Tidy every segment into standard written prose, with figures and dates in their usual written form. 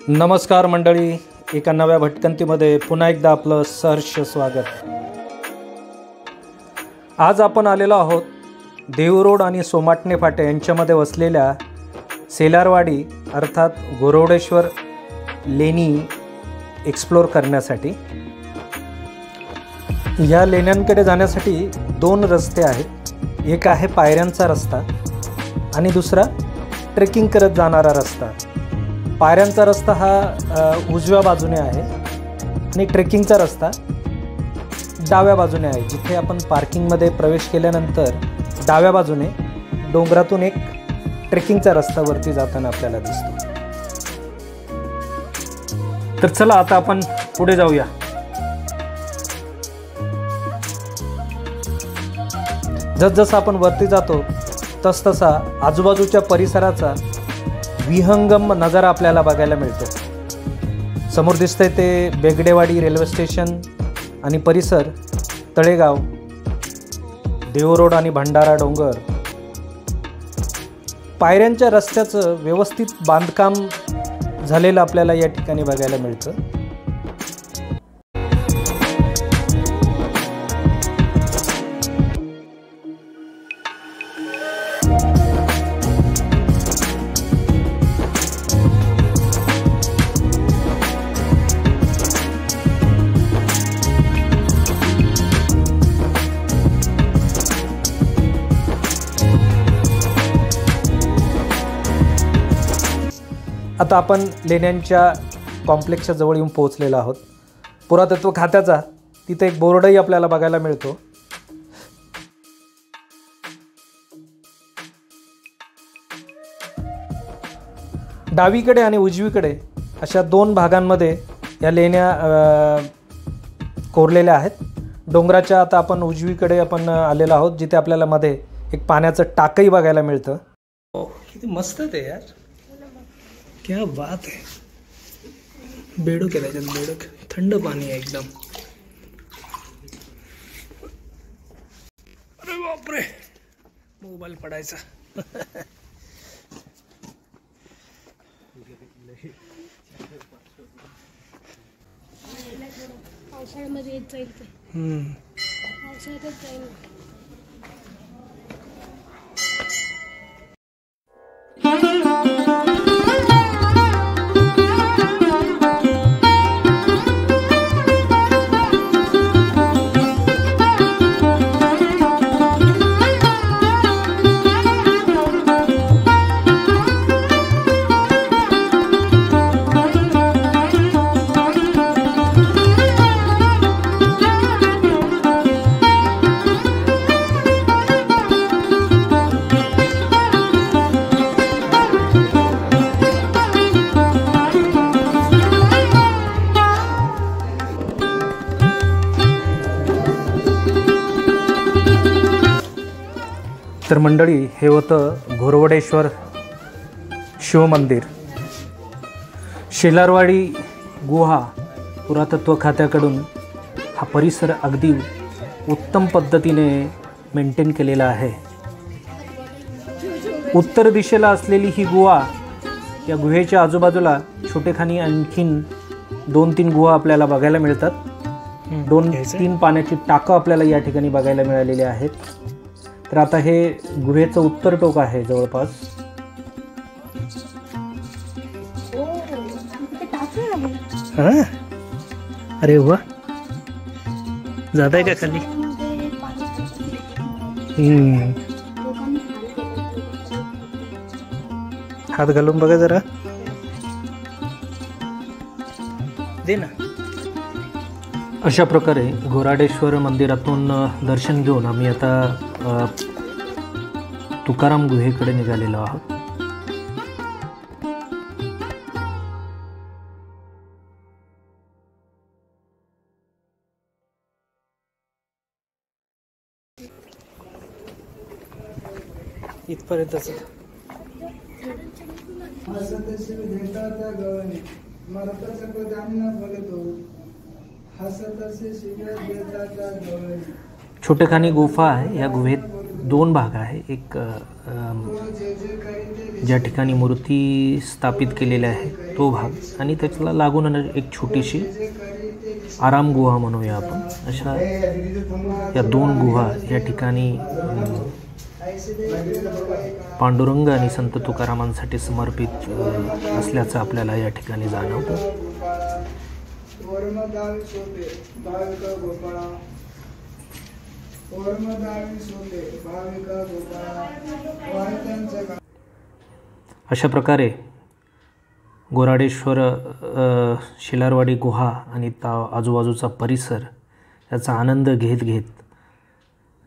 नमस्कार मंडळी, एका नव्या भटकंतीमध्ये पुन्हा एकदा आपलं सहर्ष स्वागत। आज आपण आलेलो आहोत देहू आणि सोमाटणे फाटे यांच्यामध्ये वसलेल्या सेलारवाडी अर्थात गोरवडेश्वर लेणी एक्सप्लोर करण्यासाठी। या लेण्यांकडे जाण्यासाठी दोन रस्ते आहेत, एक आहे पायऱ्यांचा रस्ता आणि दुसरा ट्रेकिंग करत जाणारा रस्ता। पायऱ्यांचा रस्ता हा उजव्या बाजूने आहे आणि ट्रेकिंगचा रस्ता डाव्या बाजूने आहे। जिथे आपण पार्किंगमध्ये प्रवेश केल्यानंतर डाव्या बाजूने डोंगरातून एक ट्रेकिंगचा रस्ता वरती जाताना आपल्याला दिसतो। तर चला आता आपण पुढे जाऊया। जसजसं आपण वरती जातो तसतसा आजूबाजूच्या परिसराचा विहंगम नजारा आपल्याला बघायला मिळतो। समोर दिसतंय ते बेगडेवाडी रेल्वे स्टेशन आणि परिसर, तळेगाव, देहू रोड आणि भंडारा डोंगर। पायऱ्यांच्या रस्त्याचं व्यवस्थित बांधकाम झालेलं आपल्याला या ठिकाणी बघायला मिळतं। आता आपण लेण्यांच्या कॉम्प्लेक्सच्या जवळ येऊन पोहोचलेलो आहोत। पुरातत्व खात्याचा तिथे एक बोर्डही आपल्याला बघायला मिळतो। डावीकडे आणि उजवीकडे अशा दोन भागांमध्ये या लेण्या कोरलेल्या आहेत। डोंगराच्या आता आपण उजवीकडे आपण आलेलो आहोत, जिथे आपल्याला मध्ये एक पाण्याचं टाकही बघायला मिळतं। किती मस्त ते यार, क्या बात है। बेडूक आहे त्याच्यात, बेडूक, थंड पाणी आहे एकदम। अरे बापरे, मोबाईल पडायचा। पावसाळ्यामध्ये येत जाईल ते। पावसाळ्यातच जाईल। तर मंडळी, हे होतं गोरवडेश्वर शिवमंदिर। शेलारवाडी गुहा पुरातत्व खात्याकडून हा परिसर अगदी उत्तम पद्धतीने मेंटेन केलेला आहे। उत्तर दिशेला असलेली ही गुहा, या गुहेच्या आजूबाजूला छोटेखानी आणखीन 2-3 गुहा आपल्याला बघायला मिळतात। 2-3 पाण्याची टाकं आपल्याला या ठिकाणी बघायला मिळालेली आहेत। तर आता हे गुहेचं उत्तर टोक आहे जवळपास। अरे वा, जात आहे का खाली? हात घालून बघा जरा, दे ना। अशा प्रकारे गोरवडेश्वर मंदिरातून दर्शन घेऊन आम्ही आता तुकाराम गुहेकडे निघालेलो आहोत। इथपर्यंतच छोटेखानी गुफा आहे। या गुहेत दोन भाग आहे. एक ज्या ठिकाणी मूर्ती स्थापित केलेल्या आहे तो भाग, आणि त्याच्याला लागून एक छोटीशी आराम गुहा म्हणूया आपण. अशा या दोन गुहा या ठिकाणी पांडुरंग आणि संत तुकारामांसाठी समर्पित असल्याचं आपल्याला या ठिकाणी जाणवतं. अशा प्रकारे गोराडेश्वर शिलारवाडी गुहा आणि आजूबाजूचा परिसर याचा आनंद घेत घेत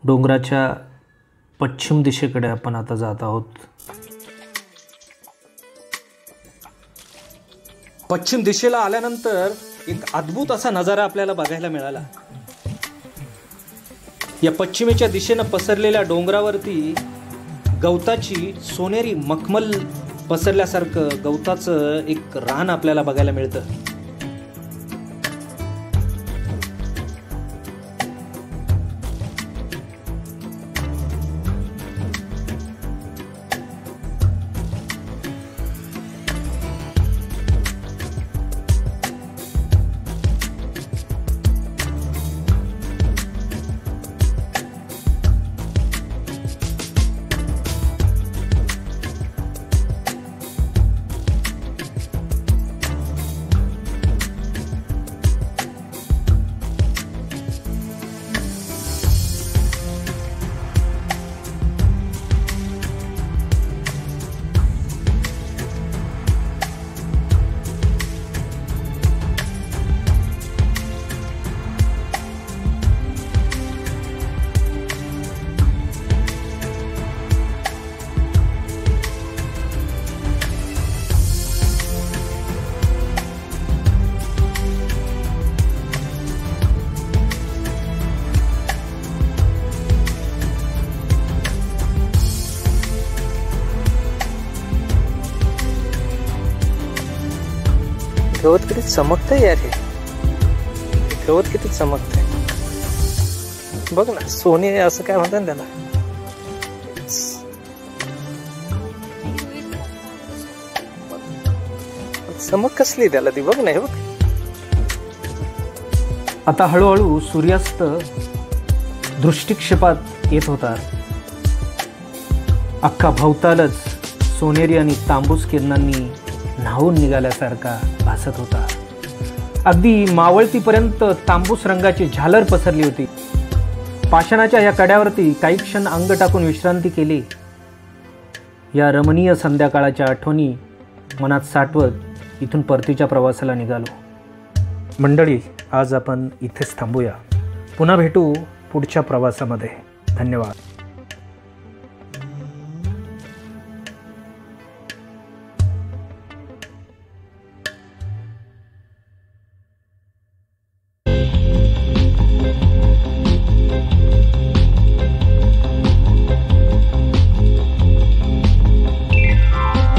डोंगराच्या पश्चिम दिशेकडे आपण आता जात आहोत. पश्चिम दिशेला आल्यानंतर एक अद्भुत असा नजारा आपल्याला बघायला मिळाला. या पश्चिमेच्या दिशेनं पसरलेल्या डोंगरावरती गवताची सोनेरी मखमल पसरल्यासारखं गवताचं एक रान आपल्याला बघायला मिळतं. गवत किती चमकतंय यार, हे गवत किती चमकतंय बघ ना. सोने असं काय म्हणतात त्याला, चमक कसली त्याला ती बघ ना. हे बघ आता हळूहळू सूर्यास्त दृष्टिक्षेपात येत होता. अख्खा भवतालच सोनेरी आणि तांबूस किरणांनी न्हावून निघाल्यासारखा भासत होता. अगदी मावळतीपर्यंत तांबूस रंगाची झालर पसरली होती. पाषाणाच्या या कड्यावरती काही क्षण अंग टाकून विश्रांती केली. या रमणीय संध्याकाळाच्या आठवणी मनात साठवत इथून परतीच्या प्रवासाला निघालो. मंडळी, आज आपण इथेच थांबूया. पुन्हा भेटू पुढच्या प्रवासामध्ये. धन्यवाद.